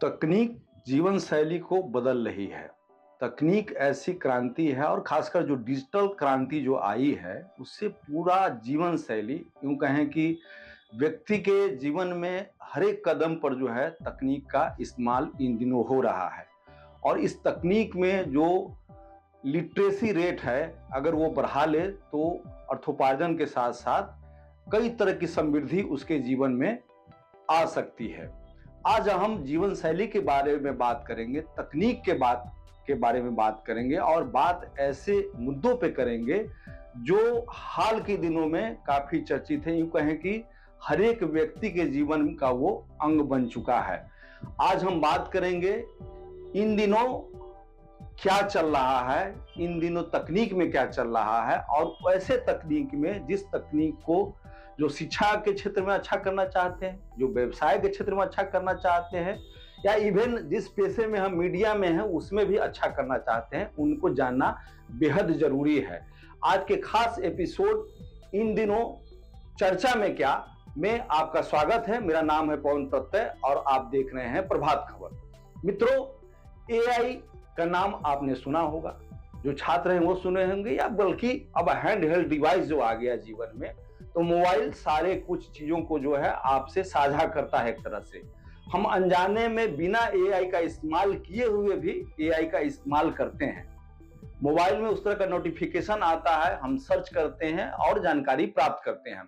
तकनीक जीवन शैली को बदल रही है। तकनीक ऐसी क्रांति है और खासकर जो डिजिटल क्रांति जो आई है, उससे पूरा जीवन शैली यूँ कहें कि व्यक्ति के जीवन में हर एक कदम पर जो है तकनीक का इस्तेमाल इन दिनों हो रहा है। और इस तकनीक में जो लिटरेसी रेट है, अगर वो बढ़ा ले तो अर्थोपार्जन के साथ-साथ कई तरह की समृद्धि उसके जीवन में आ सकती है। आज हम जीवन शैली के बारे में बात करेंगे, तकनीक के बारे में बात करेंगे और बात ऐसे मुद्दों पे करेंगे जो हाल के दिनों में काफी चर्चित है। यूं कहें कि हर एक व्यक्ति के जीवन का वो अंग बन चुका है। आज हम बात करेंगे इन दिनों क्या चल रहा है, इन दिनों तकनीक में क्या चल रहा है और ऐसे तकनीक में जिस तकनीक को जो शिक्षा के क्षेत्र में अच्छा करना चाहते हैं, जो व्यवसाय के क्षेत्र में अच्छा करना चाहते हैं या इवन जिस पेशे में हम मीडिया में हैं उसमें भी अच्छा करना चाहते हैं, उनको जानना बेहद जरूरी है। आज के खास एपिसोड इन दिनों चर्चा में क्या में आपका स्वागत है। मेरा नाम है पवन प्रत्यय और आप देख रहे हैं प्रभात खबर। मित्रों, एआई का नाम आपने सुना होगा, जो छात्र हैं वो सुने होंगे, या बल्कि अब हैंड हेल्ड डिवाइस जो आ गया जीवन में, तो मोबाइल सारे कुछ चीजों को जो है आपसे साझा करता है। एक तरह से हम अनजाने में बिना एआई का इस्तेमाल किए हुए भी एआई का इस्तेमाल करते हैं। मोबाइल में उस तरह का नोटिफिकेशन आता है, हम सर्च करते हैं और जानकारी प्राप्त करते हैं।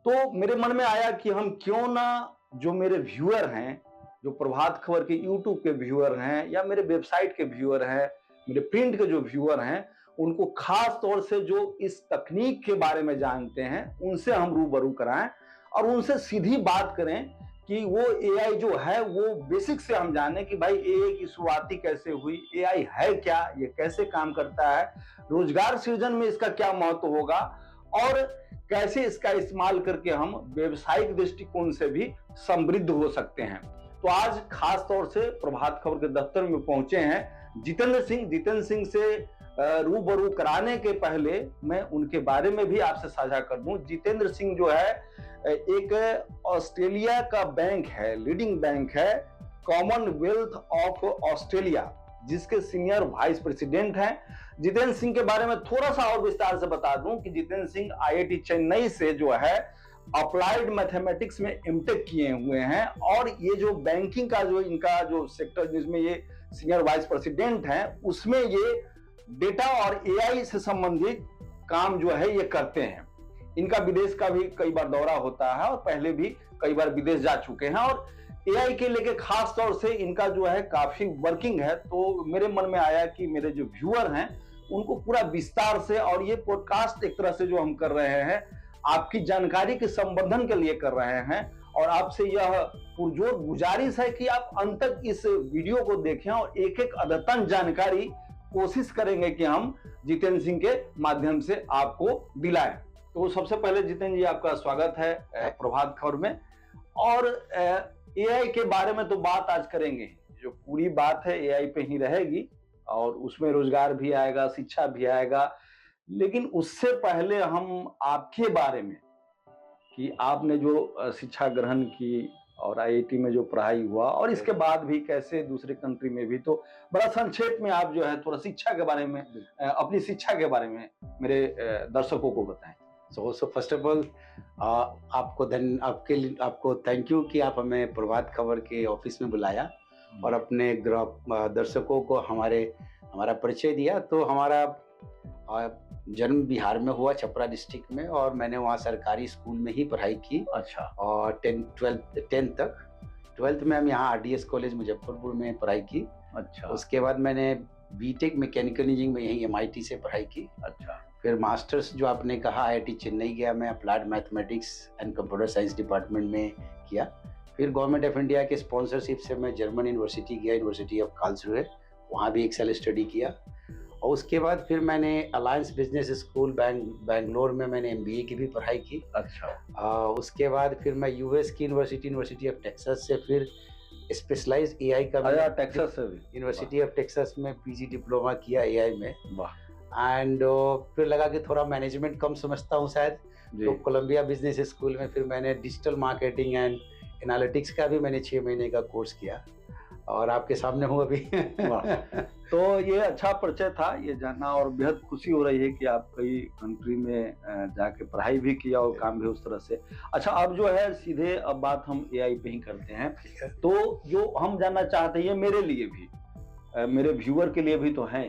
तो मेरे मन में आया कि हम क्यों ना जो मेरे व्यूअर हैं, जो प्रभात खबर के यूट्यूब के व्यूअर हैं या मेरे वेबसाइट के व्यूअर हैं, मेरे प्रिंट के जो व्यूअर हैं, उनको खास तौर से जो इस तकनीक के बारे में जानते हैं उनसे हम रूबरू कराएं और उनसे सीधी बात करें कि वो एआई जो है वो बेसिक से हम जानें कि भाई एआई की शुरुआती कैसे हुई, एआई है क्या, ये कैसे काम करता है, रोजगार सृजन में इसका क्या महत्व होगा और कैसे इसका इस्तेमाल करके हम व्यवसायिक दृष्टिकोण से भी समृद्ध हो सकते हैं। तो आज खास तौर से प्रभात खबर के दफ्तर में पहुंचे हैं जितेंद्र सिंह से रूबरू कराने के पहले मैं उनके बारे में भी आपसे साझा कर दूं। जितेंद्र सिंह जो है एक ऑस्ट्रेलिया का बैंक है, लीडिंग बैंक है, कॉमनवेल्थ ऑफ ऑस्ट्रेलिया, जिसके सीनियर वाइस प्रेसिडेंट हैं। जितेंद्र सिंह के बारे में थोड़ा सा और विस्तार से बता दूं कि जितेंद्र सिंह आईआईटी चेन्नई से जो है अप्लाइड मैथमेटिक्स में एमटेक किए हुए हैं और ये जो बैंकिंग का जो इनका जो सेक्टर जिसमें ये सीनियर वाइस प्रेसिडेंट हैं, उसमें ये डेटा और एआई से संबंधित काम जो है ये करते हैं। इनका विदेश का भी कई बार दौरा होता है और पहले भी कई बार विदेश जा चुके हैं और एआई के लेके खास तौर से इनका जो है काफी वर्किंग है। तो मेरे मन में आया कि मेरे जो व्यूअर हैं उनको पूरा विस्तार से, और ये पॉडकास्ट एक तरह से जो हम कर रहे हैं आपकी जानकारी के संवर्धन के लिए कर रहे हैं और आपसे यह पुरजोर गुजारिश है कि आप अंत तक इस वीडियो को देखें और एक एक अद्यतन जानकारी कोशिश करेंगे कि हम जितेंद्र सिंह के माध्यम से आपको दिलाएं। तो सबसे पहले जितेंद्र जी, आपका स्वागत है प्रभात खबर में। और एआई के बारे में तो बात आज करेंगे, जो पूरी बात है एआई पे ही रहेगी और उसमें रोजगार भी आएगा, शिक्षा भी आएगा। लेकिन उससे पहले हम आपके बारे में कि आपने जो शिक्षा ग्रहण की और आईआईटी में जो पढ़ाई हुआ और इसके बाद भी कैसे दूसरे कंट्री में भी, तो बड़ा संक्षेप में आप जो है थोड़ा शिक्षा के बारे में, अपनी शिक्षा के बारे में मेरे दर्शकों को बताएं। सो फर्स्ट ऑफ ऑल आपको थैंक यू कि आप हमें प्रभात खबर के ऑफिस में बुलाया और अपने दर्शकों को हमारा परिचय दिया। तो हमारा जन्म बिहार में हुआ, छपरा डिस्ट्रिक्ट में, और मैंने वहाँ सरकारी स्कूल में ही पढ़ाई की। अच्छा। और 10th तक। 12th में हम यहाँ आरडीएस कॉलेज मुजफ्फरपुर में पढ़ाई की। अच्छा। उसके बाद मैंने बीटेक मैकेनिकल इंजीनियरिंग में यहीं एमआईटी से पढ़ाई की। अच्छा। फिर मास्टर्स जो आपने कहा आईआईटी चेन्नई गया मैं, applied mathematics and computer science department में किया। फिर गवर्नमेंट ऑफ इंडिया के स्पॉन्सरशिप से मैं जर्मन यूनिवर्सिटी गया, यूनिवर्सिटी ऑफ कार्लसरूहे, वहाँ भी 1 साल स्टडी किया। और उसके बाद फिर मैंने अलायंस बिजनेस स्कूल बैंगलोर में मैंने एमबीए की भी पढ़ाई की। अच्छा। उसके बाद फिर मैं यूएस की यूनिवर्सिटी ऑफ टेक्सास से फिर स्पेशलाइज एआई का टेक्सास से भी यूनिवर्सिटी ऑफ टेक्सास में पीजी डिप्लोमा किया एआई में। वाह। एंड फिर लगा कि थोड़ा मैनेजमेंट कम समझता हूँ शायद, तो कोलंबिया बिजनेस स्कूल में फिर मैंने डिजिटल मार्केटिंग एंड एनालिटिक्स का भी मैंने 6 महीने का कोर्स किया। और आपके सामने हूँ अभी। वाह! तो ये अच्छा परिचय था, ये जानना, और बेहद खुशी हो रही है कि आप कई कंट्री में जाके पढ़ाई भी किया और काम भी उस तरह से। अच्छा, अब जो है सीधे अब बात हम एआई पे ही करते हैं। तो जो हम जानना चाहते हैं, ये मेरे लिए भी, मेरे व्यूअर के लिए भी तो है,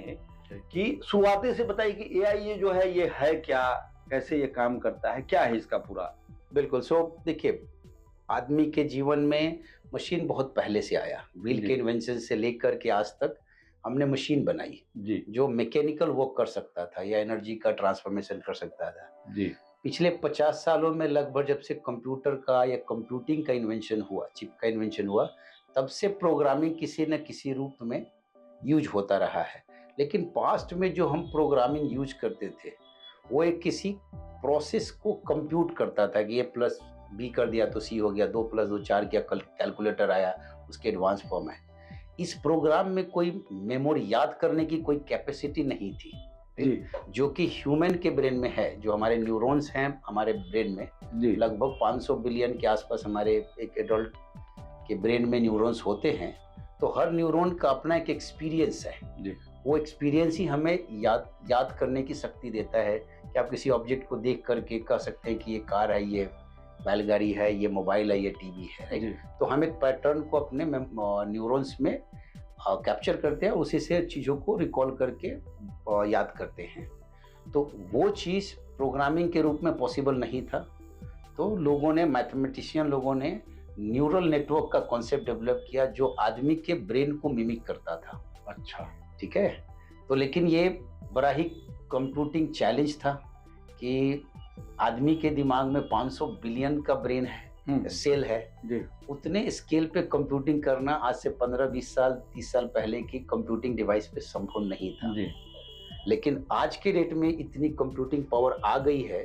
कि शुरुआती से बताइए कि एआई ये जो है, ये है क्या? कैसे ये काम करता है? क्या है इसका पूरा? बिल्कुल। देखिए, आदमी के जीवन में मशीन बहुत पहले से आया। व्हील के जी, इन्वेंशन से लेकर के आज तक हमने मशीन बनाई, जी, जो मैकेनिकल वर्क कर सकता था या एनर्जी का ट्रांसफॉर्मेशन कर सकता था। जी, पिछले 50 सालों में लगभग जब से कंप्यूटर का या कंप्यूटिंग का इन्वेंशन हुआ, चिप का इन्वेंशन हुआ, तब से प्रोग्रामिंग किसी न किसी रूप में यूज़ होता रहा है। लेकिन पास्ट में जो हम प्रोग्रामिंग यूज़ करते थे, वो एक किसी प्रोसेस को कंप्यूट करता था कि ये प्लस बी कर दिया तो सी हो गया, 2 + 2 4 किया, कैलकुलेटर आया, उसके एडवांस फॉर्म है। इस प्रोग्राम में कोई मेमोरी याद करने की कोई कैपेसिटी नहीं थी, जी, जो कि ह्यूमन के ब्रेन में है। जो हमारे न्यूरॉन्स हैं हमारे ब्रेन में, जी, लगभग 500 बिलियन के आसपास हमारे एक एडल्ट के ब्रेन में न्यूरॉन्स होते हैं। तो हर न्यूरॉन का अपना एक एक्सपीरियंस है। जी, वो एक्सपीरियंस ही हमें याद करने की शक्ति देता है कि आप किसी ऑब्जेक्ट को देख करके कह सकते हैं कि ये कार है, ये बैलगाड़ी है, ये मोबाइल है, ये टीवी है, राइट? जी, तो हम एक पैटर्न को अपने न्यूरॉन्स में कैप्चर करते हैं, उसी से चीज़ों को रिकॉल करके याद करते हैं। तो वो चीज़ प्रोग्रामिंग के रूप में पॉसिबल नहीं था। तो लोगों ने, मैथमेटिशियन लोगों ने न्यूरल नेटवर्क का कॉन्सेप्ट डेवलप किया, जो आदमी के ब्रेन को मिमिक करता था। अच्छा, ठीक है? तो लेकिन ये बड़ा ही कंप्यूटिंग चैलेंज था कि आदमी के दिमाग में 500 बिलियन का ब्रेन है, सेल है। जी, उतने स्केल पे कंप्यूटिंग करना आज से 15-20 साल, 30 साल पहले की कंप्यूटिंग डिवाइस पे संभव नहीं था। जी, लेकिन आज के डेट में इतनी कंप्यूटिंग पावर आ गई है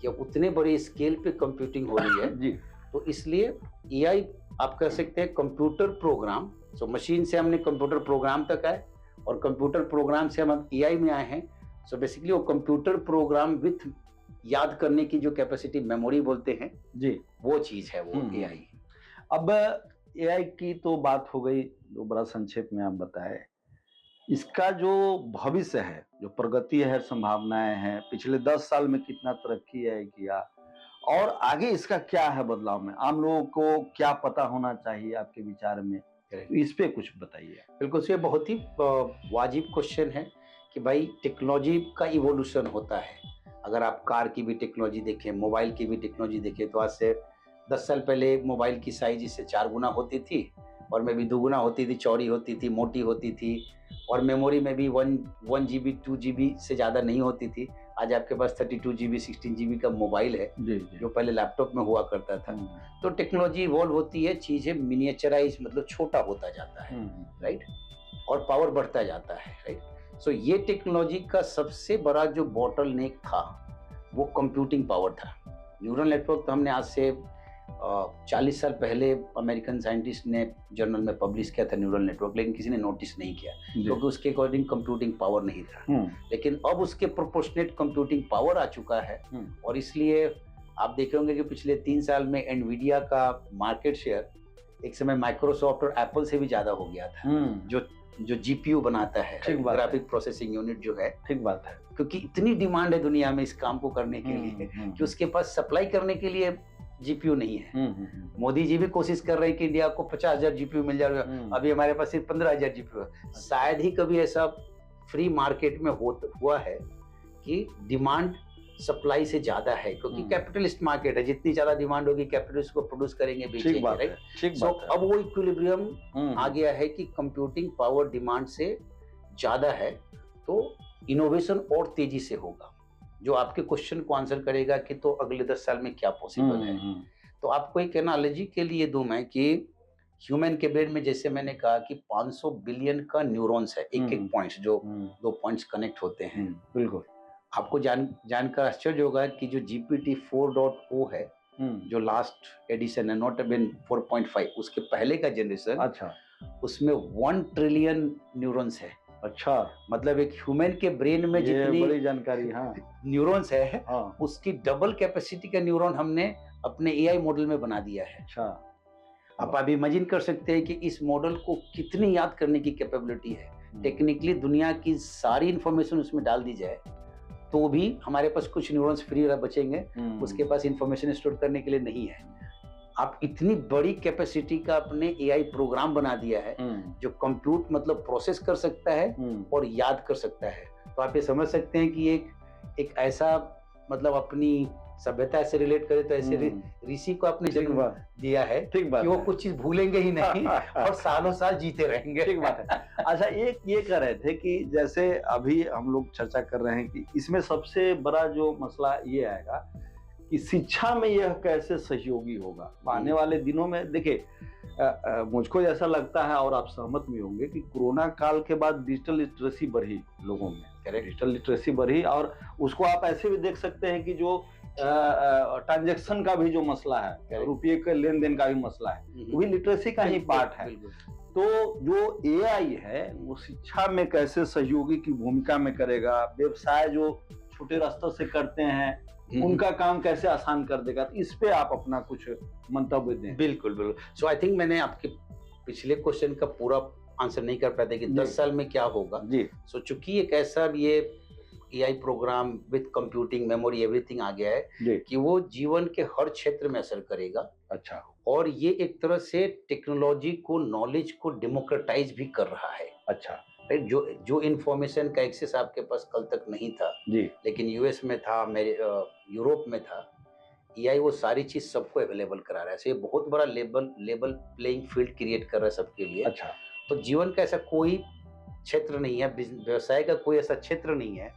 कि अब उतने बड़े स्केल पे कंप्यूटिंग हो रही है। जी, तो इसलिए एआई, आप कह सकते हैं कंप्यूटर प्रोग्राम। सो मशीन से हमने कंप्यूटर प्रोग्राम तक आए, और कंप्यूटर प्रोग्राम से हम एआई में आए हैं। सो बेसिकली वो कंप्यूटर प्रोग्राम विथ याद करने की जो कैपेसिटी, मेमोरी बोलते हैं, जी। वो चीज़ है वो एआई। अब एआई की तो बात हो गई, जो बड़ा संक्षेप में आप बताए। इसका जो भविष्य है, जो प्रगति है, संभावनाएँ हैं, पिछले 10 साल में कितना तरक्की एआई किया, और आगे इसका क्या है बदलाव में? आम लोगों को क्या पता होना चाहिए आपके विचार में? तो इस पे कुछ बताइए। बिल्कुल, ये बहुत ही वाजिब क्वेश्चन है कि भाई टेक्नोलॉजी का इवोल्यूशन होता है। अगर आप कार की भी टेक्नोलॉजी देखें, मोबाइल की भी टेक्नोलॉजी देखें, तो आज से 10 साल पहले मोबाइल की साइज इससे 4 गुना होती थी, और में भी 2 गुना होती थी, चौड़ी होती थी, मोटी होती थी, और मेमोरी में भी 1 जीबी 2 जीबी से ज़्यादा नहीं होती थी। आज आपके पास 32 जीबी 16 जीबी का मोबाइल है, जी, जी। जो पहले लैपटॉप में हुआ करता था। तो टेक्नोलॉजी इवॉल्व होती है, चीज़ें मिनिएचराइज, मतलब छोटा होता जाता है, राइट? और पावर बढ़ता जाता है, राइट? सो ये टेक्नोलॉजी का सबसे बड़ा जो बॉटलनेक था, वो कंप्यूटिंग पावर था। न्यूरल नेटवर्क तो हमने आज से 40 साल पहले अमेरिकन साइंटिस्ट ने जर्नल में पब्लिश किया था न्यूरल नेटवर्क, लेकिन किसी ने नोटिस नहीं किया, क्योंकि उसके अकॉर्डिंग कंप्यूटिंग पावर नहीं था। लेकिन अब उसके प्रोपोर्शनेट कंप्यूटिंग पावर आ चुका है, और इसलिए आप देखे होंगे कि पिछले 3 साल में एनवीडिया का मार्केट शेयर एक समय माइक्रोसॉफ्ट और एप्पल से भी ज़्यादा हो गया था, जो जीपीयू बनाता है, ग्राफिक प्रोसेसिंग यूनिट जो है। ठीक बात है। क्योंकि इतनी डिमांड है दुनिया में इस काम को करने के लिए कि उसके पास सप्लाई करने के लिए जीपीयू नहीं है। मोदी जी भी कोशिश कर रहे हैं कि इंडिया को 50,000 जीपीयू मिल जाएगा। अभी हमारे पास सिर्फ 15,000 जीपीयू है। शायद ही कभी ऐसा फ्री मार्केट में हुआ है कि डिमांड सप्लाई से ज्यादा है, क्योंकि कैपिटलिस्ट मार्केट है। जितनी ज्यादा डिमांड होगी, कैपिटलिस्ट को प्रोड्यूस करेंगे, बेचेंगे, राइट? सो अब वो इक्विलिब्रियम आ गया है कि कंप्यूटिंग पावर डिमांड से ज्यादा है, तो इनोवेशन और तेजी से होगा, जो आपके क्वेश्चन को आंसर करेगा कि तो अगले 10 साल में क्या पॉसिबल है। तो आपको एक एनालॉजी के लिए दूं मैं कि ह्यूमन के ब्रेन में, जैसे मैंने कहा कि 500 बिलियन का न्यूरॉन्स है, एक पॉइंट्स, जो 2 पॉइंट्स कनेक्ट होते हैं। बिल्कुल। आपको जानकर आश्चर्य होगा कि जो GPT 4.0 है, जो लास्ट एडिशन है, नॉट इवन 4.5, उसके पहले का जनरेशन, अच्छा, उसमें 1 ट्रिलियन न्यूरॉन्स है। अच्छा, मतलब एक ह्यूमन के ब्रेन में जितनी बड़ी जानकारी, हाँ, न्यूरॉन्स है, उसकी डबल कैपेसिटी का न्यूरॉन हमने अपने एआई मॉडल में बना दिया है। अच्छा, आप इमेजिन कर सकते हैं कि इस मॉडल को कितनी याद करने की कैपेबिलिटी है। टेक्निकली दुनिया की सारी इंफॉर्मेशन उसमें डाल दी जाए तो भी हमारे पास कुछ न्यूरॉन्स फ्री बचेंगे, उसके पास इंफॉर्मेशन स्टोर करने के लिए नहीं है। आप इतनी बड़ी कैपेसिटी का अपने एआई प्रोग्राम बना दिया है जो कंप्यूट मतलब प्रोसेस कर सकता है और याद कर सकता है। तो आप ये समझ सकते हैं कि एक ऐसा मतलब अपनी सभ्यता से रिलेट करे तो ऐसे ऋषि को आपने जन्म दिया है ठीक बात कि वो कुछ चीज भूलेंगे ही नहीं और सालों साल जीते रहेंगे। ठीक बात है। अच्छा, एक ये कह रहे थे कि जैसे अभी हम लोग चर्चा कर रहे हैं कि इसमें सबसे बड़ा जो मसला ये आएगा कि शिक्षा में यह कैसे सहयोगी होगा आने वाले दिनों में। देखिए, मुझको ऐसा लगता है और आप सहमत भी होंगे कि कोरोना काल के बाद डिजिटल लिटरेसी बढ़ी लोगों में, डिजिटल लिटरेसी बढ़ी, और उसको आप ऐसे भी देख सकते हैं कि जो ट्रांजैक्शन का भी जो मसला है, रुपये के लेन देन का भी मसला है, वो भी लिटरेसी का ही पार्ट है। तो जो एआई है वो शिक्षा में कैसे सहयोगी की भूमिका में करेगा, व्यवसाय जो छोटे स्तर से करते हैं उनका काम कैसे आसान कर देगा, तो इस पे आप अपना कुछ मंतव्य दें। बिल्कुल बिल्कुल। सो आई थिंक मैंने आपके पिछले क्वेश्चन का पूरा आंसर नहीं कर पाते कि 10 साल में क्या होगा जी। सो चूंकि एक ऐसा ये AI program with computing memory everything आ गया है कि वो जीवन के हर क्षेत्र में असर करेगा। अच्छा। और ये एक तरह से टेक्नोलॉजी को, नॉलेज को डेमोक्रेटाइज भी कर रहा है। अच्छा। राइट, जो इंफॉर्मेशन का एक्सेस आपके पास कल तक नहीं था जी, लेकिन यूएस में था, मेरे यूरोप में था, एआई वो सारी चीज सबको अवेलेबल करा रहा है। सो ये बहुत बड़ा लेवल प्लेइंग फील्ड क्रिएट कर रहा है सबके लिए। अच्छा। तो जीवन का ऐसा कोई क्षेत्र नहीं है, व्यवसाय का कोई ऐसा क्षेत्र नहीं है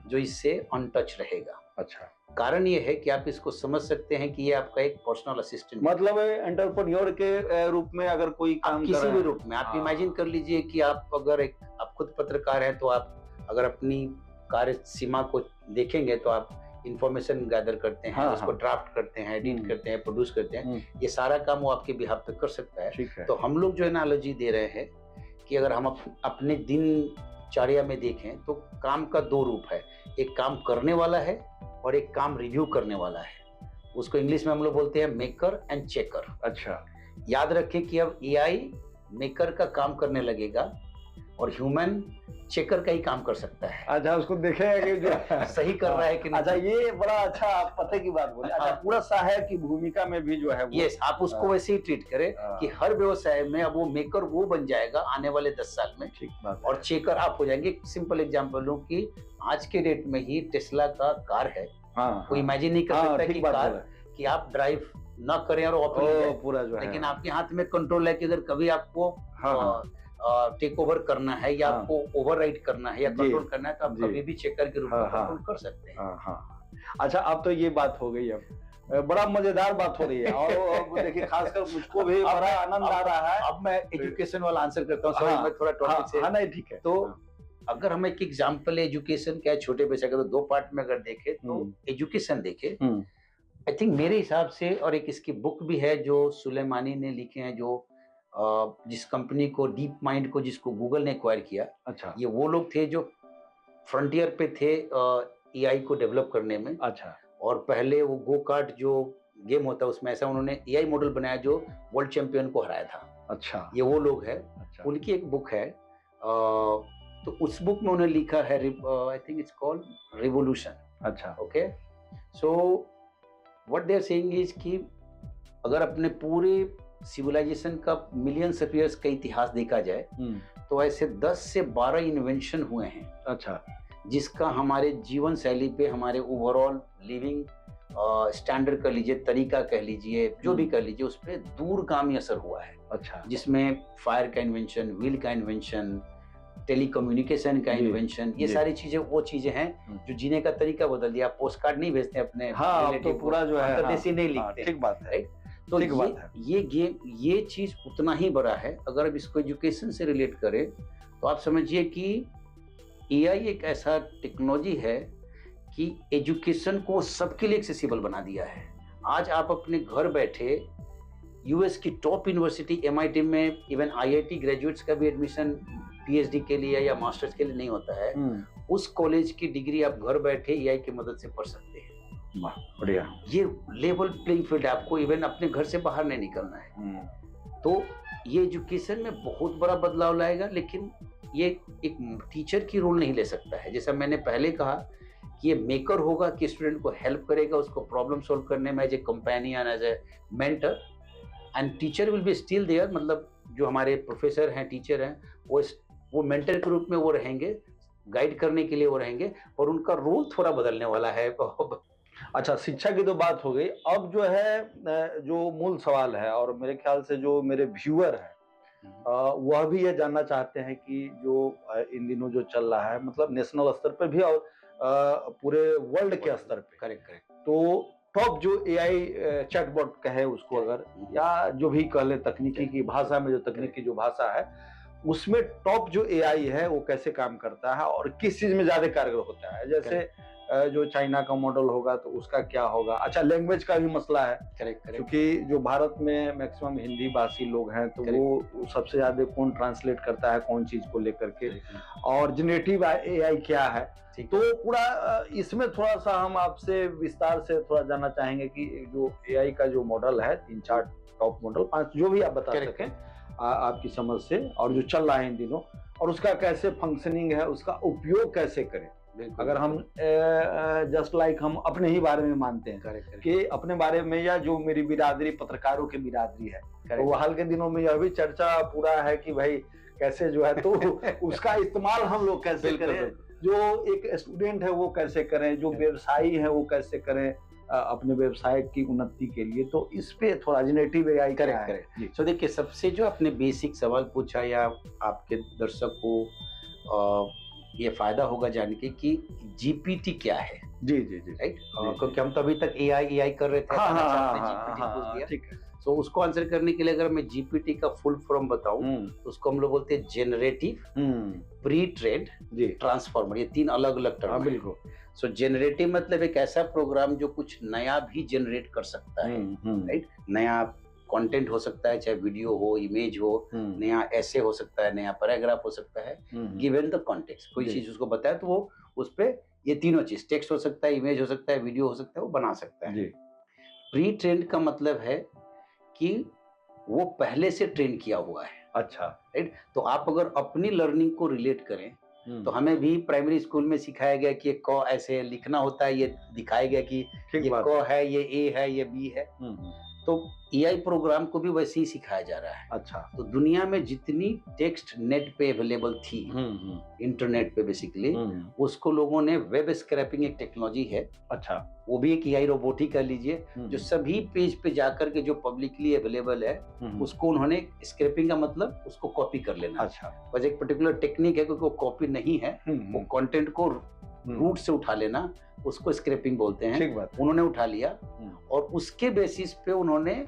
जो इससे अनटच रहेगा। अच्छा। कारण ये है कि आप इसको समझ सकते हैं कि ये आपका एक पर्सनल असिस्टेंट, मतलब एंटरप्रेन्योर के रूप में अगर कोई काम किसी भी रूप में आप इमेजिन कर लीजिए कि आप अगर आप खुद पत्रकार हैं तो आप अगर अपनी कार्य सीमा को देखेंगे तो आप इंफॉर्मेशन गैदर करते हैं, उसको ड्राफ्ट करते हैं, एडिट करते हैं, प्रोड्यूस करते हैं, ये सारा काम वो आपके बिहाफ पे कर सकता है। तो हम लोग जो एनालॉजी दे रहे हैं कि अगर हम अपने दिनचर्या में देखें तो काम का दो रूप है, एक काम करने वाला है और एक काम रिव्यू करने वाला है। उसको इंग्लिश में हम लोग बोलते हैं मेकर एंड चेकर। अच्छा। याद रखें कि अब एआई मेकर का काम करने लगेगा और ह्यूमन चेकर का ही काम कर सकता है। अच्छा, उसको देखेगा कि जो सही कर रहा है कि नहीं। अच्छा, ये बड़ा अच्छा आप पते की बात बोले। अच्छा, पूरा सहायक की भूमिका में भी जो है वो यस, आप उसको वैसे ही ट्रीट करें कि हर व्यवसाय में अब वो मेकर वो बन जाएगा आने वाले 10 साल में। ठीक बात। और चेकर आप हो जाएंगे। सिंपल एग्जांपल लूं कि आज के डेट में ही टेस्ला का कार है, कोई इमेजिन नहीं कर सकता कि कार कि आप ड्राइव ना करें और पूरा जो है, लेकिन आपके हाथ में कंट्रोल है कि अगर कभी आपको टेक ओवर करना है या आपको ओवरराइड करना है या कंट्रोल करना है तो आप कभी भी चेकर के रूप में कंट्रोल कर सकते हैं। अच्छा, अब तो ये बात हो गई, अब बड़ा मजेदार बात हो रही है और देखिए खासकर मुझको भी बड़ा आनंद आ रहा है। अब मैं एजुकेशन वाला आंसर करता हूँ, सॉरी मैं थोड़ा टॉपिक से। नहीं, ठीक है। तो अगर हम एक एग्जांपल एजुकेशन का छोटे बच्चे का तो दो पार्ट में अगर देखें तो एजुकेशन देखे, आई थिंक मेरे हिसाब से, और एक इसकी बुक भी है जो सुलेमानी ने लिखे हैं, जो जिस कंपनी को डीप माइंड को जिसको गूगल ने एक्वायर किया। अच्छा। ये वो लोग थे जो फ्रंटियर पे थे एआई को डेवलप करने में। अच्छा। और पहले वो गो कार्ट जो गेम होता है उसमें ऐसा उन्होंने एआई मॉडल बनाया जो वर्ल्ड चैंपियन को हराया था। अच्छा। ये वो लोग हैं। अच्छा। उनकी एक बुक है, तो उस बुक में उन्होंने लिखा है, I think it's called revolution. अच्छा। Okay, so what they are saying is कि अगर अपने पूरे सिविलाइजेशन का मिलियंस ऑफ ईयर्स का इतिहास देखा जाए तो ऐसे 10 से 12 इन्वेंशन हुए हैं। अच्छा। जिसका हमारे जीवन शैली पे, हमारे ओवरऑल लिविंग स्टैंडर्ड कह लीजिए, तरीका कह लीजिए, जो भी कह लीजिए, उस पर दूरगामी असर हुआ है। अच्छा। जिसमें फायर का इन्वेंशन, व्हील का इन्वेंशन, टेलीकम्युनिकेशन का इन्वेंशन, ये सारी चीजें वो चीजें हैं जो जीने का तरीका बदल दिया। पोस्ट कार्ड नहीं भेजते अपने, तो पूरा जो है अंतर्देशीय नहीं लिखते। ठीक बात है। तो ये चीज उतना ही बड़ा है। अगर अब इसको एजुकेशन से रिलेट करें तो आप समझिए कि एआई एक ऐसा टेक्नोलॉजी है कि एजुकेशन को सबके लिए एक्सेसिबल बना दिया है। आज आप अपने घर बैठे यूएस की टॉप यूनिवर्सिटी एमआईटी में, इवन आईआईटी ग्रेजुएट्स का भी एडमिशन पीएचडी के लिए या मास्टर्स के लिए नहीं होता है, उस कॉलेज की डिग्री आप घर बैठे एआई की मदद से पढ़ सकते हैं। बढ़िया। ये लेवल प्लेइंग फील्ड है, आपको इवन अपने घर से बाहर नहीं निकलना है। तो ये एजुकेशन में बहुत बड़ा बदलाव लाएगा, लेकिन ये एक टीचर की रोल नहीं ले सकता है। जैसा मैंने पहले कहा कि ये मेकर होगा कि स्टूडेंट को हेल्प करेगा उसको प्रॉब्लम सॉल्व करने में, as a companion, as a mentor, and teacher will be still there. मतलब जो हमारे प्रोफेसर हैं, टीचर हैं, वो मेंटर के रूप में वो रहेंगे, गाइड करने के लिए वो रहेंगे, और उनका रोल थोड़ा बदलने वाला है। अच्छा, शिक्षा की तो बात हो गई। अब जो है जो मूल सवाल है, और मेरे ख्याल से जो मेरे व्यूअर हैं वह भी ये जानना चाहते हैं कि जो इन दिनों जो चल रहा है, मतलब नेशनल स्तर पे भी और पूरे वर्ल्ड के स्तर पे, करेक्ट करेक्ट, तो टॉप जो एआई चैटबॉट कहे उसको अगर, या जो भी कह ले तकनीकी की भाषा में, जो तकनीकी जो भाषा है उसमें टॉप जो एआई है वो कैसे काम करता है और किस चीज में ज्यादा कारगर होता है। जैसे जो चाइना का मॉडल होगा तो उसका क्या होगा। अच्छा, लैंग्वेज का भी मसला है, क्योंकि जो भारत में मैक्सिमम हिंदी भाषी लोग हैं, तो वो सबसे ज्यादा कौन ट्रांसलेट करता है कौन चीज को लेकर के, और जनरेटिव एआई क्या है। तो पूरा इसमें थोड़ा सा हम आपसे विस्तार से थोड़ा जानना चाहेंगे कि जो एआई का जो मॉडल है, 3-4 टॉप मॉडल, 5 जो भी आप बता सकें आपकी समझ से, और जो चल रहा है इन दिनों, और उसका कैसे फंक्शनिंग है, उसका उपयोग कैसे करें। अगर हम जस्ट लाइक हम अपने ही बारे में मानते हैं कि अपने बारे में, या जो मेरी बिरादरी पत्रकारों की बिरादरी है, तो वो हाल के दिनों में यह भी चर्चा पूरा है कि भाई कैसे जो है तो उसका इस्तेमाल हम लोग कैसे करें, जो एक स्टूडेंट है वो कैसे करें, जो व्यवसायी है वो कैसे करें अपने व्यवसाय की उन्नति के लिए। तो इस पे थोड़ा जनरेटिव एआई करेक्ट। तो देखिए, सबसे जो आपने बेसिक सवाल पूछा, या आपके दर्शक को ये फायदा होगा जान के कि जीपीटी क्या है। जी जी जी, राइट, क्योंकि हम तो अभी तक एआई कर रहे थे। हाँ, ठीक है। तो उसको आंसर करने के लिए अगर मैं जीपीटी का फुल फॉर्म बताऊं तो उसको हम लोग बोलते हैं जेनरेटिव, प्री ट्रेंड, ट्रांसफॉर्मर। ये 3 अलग अलग टर्म है। बिल्कुल। सो जेनरेटिव मतलब एक ऐसा प्रोग्राम जो कुछ नया भी जनरेट कर सकता है। राइट, नया कंटेंट हो सकता है, चाहे वीडियो हो, इमेज हो, नया ऐसे हो सकता है, नया पैराग्राफ हो सकता है, गिवन द कॉन्टेक्स्ट। कोई चीज उसको बताए तो वो उस पे ये तीनों चीज, टेक्स्ट हो सकता है, इमेज हो सकता है, वीडियो हो सकता है, वो बना सकता है। प्री ट्रेंड का मतलब है कि वो पहले से ट्रेन किया हुआ है। अच्छा, राइट। तो आप अगर अपनी लर्निंग को रिलेट करें तो हमें भी प्राइमरी स्कूल में सिखाया गया कि ये क ऐसे लिखना होता है, ये दिखाया गया कि ये क है, ये ए है, ये बी है। तो एआई प्रोग्राम को भी वैसे ही सिखाया जा रहा है। अच्छा, तो दुनिया में जितनी टेक्स्ट नेट पे अवेलेबल थी, इंटरनेट पे बेसिकली, उसको लोगों ने वेब स्क्रैपिंग, एक टेक्नोलॉजी है। अच्छा, वो भी एक एआई रोबोट ही कर लीजिए, जो सभी पेज पे जाकर के जो पब्लिकली अवेलेबल है उसको उन्होंने, स्क्रैपिंग का मतलब उसको कॉपी कर लेना। अच्छा, बस एक पर्टिकुलर टेक्निक है, क्योंकि वो कॉपी नहीं है, वो कंटेंट को रूट से उठा लेना, उसको स्क्रैपिंग बोलते हैं। ठीक बात। उन्होंने उठा लिया और उसके बेसिस पे उन्होंने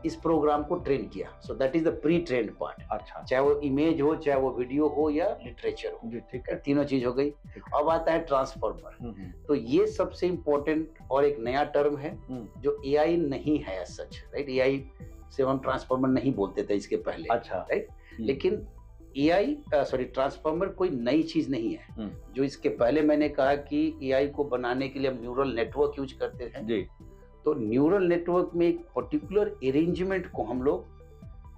इस प्रोग्राम को ट्रेन किया। So that is the pre trained part. अच्छा, चाहे वो इमेज हो, चाहे वो वीडियो हो, या लिटरेचर हो। ठीक है, तीनों चीज हो गई। अब आता है ट्रांसफॉर्मर। तो ये सबसे इंपॉर्टेंट और एक नया टर्म है जो एआई नहीं है एज सच। राइट, एआई से हम ट्रांसफॉर्मर नहीं बोलते थे इसके पहले। अच्छा, राइट, लेकिन ट्रांसफॉर्मर कोई नई चीज नहीं है। जो इसके पहले मैंने कहा कि एआई को बनाने के लिए हम न्यूरल नेटवर्क यूज करते हैं जी। तो न्यूरल नेटवर्क में एक पर्टिकुलर अरेंजमेंट को हम लोग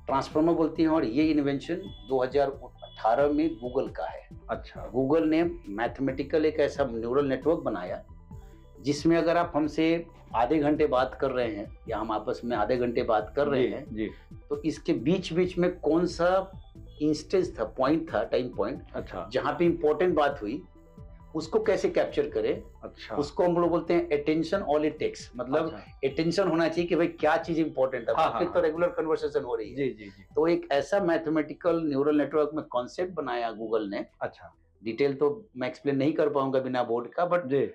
ट्रांसफॉर्मर बोलते हैं, और ये इन्वेंशन 2018 में गूगल का है। अच्छा, गूगल ने मैथमेटिकल एक ऐसा न्यूरल नेटवर्क बनाया जिसमें अगर आप हमसे आधे घंटे बात कर रहे हैं, या हम आपस में आधे घंटे बात कर रहे हैं जी, तो इसके बीच बीच में कौन सा इंस्टेंस था, पॉइंट था, टाइम पॉइंट, अच्छा, जहां पे इंपॉर्टेंट बात हुई, उसको कैसे कैप्चर करें। अच्छा, उसको हम लोग बोलते हैं अटेंशन ऑल इट टेक्स। मतलब अटेंशन होना चाहिए कि भाई क्या चीज इंपॉर्टेंट है। बाकी तो रेगुलर कन्वर्सेशन हो रही है। जी जी जी। तो एक ऐसा मैथमेटिकल न्यूरल नेटवर्क में कॉन्सेप्ट बनाया गूगल ने। अच्छा, डिटेल तो मैं एक्सप्लेन नहीं कर पाऊंगा बिना बोर्ड का, बट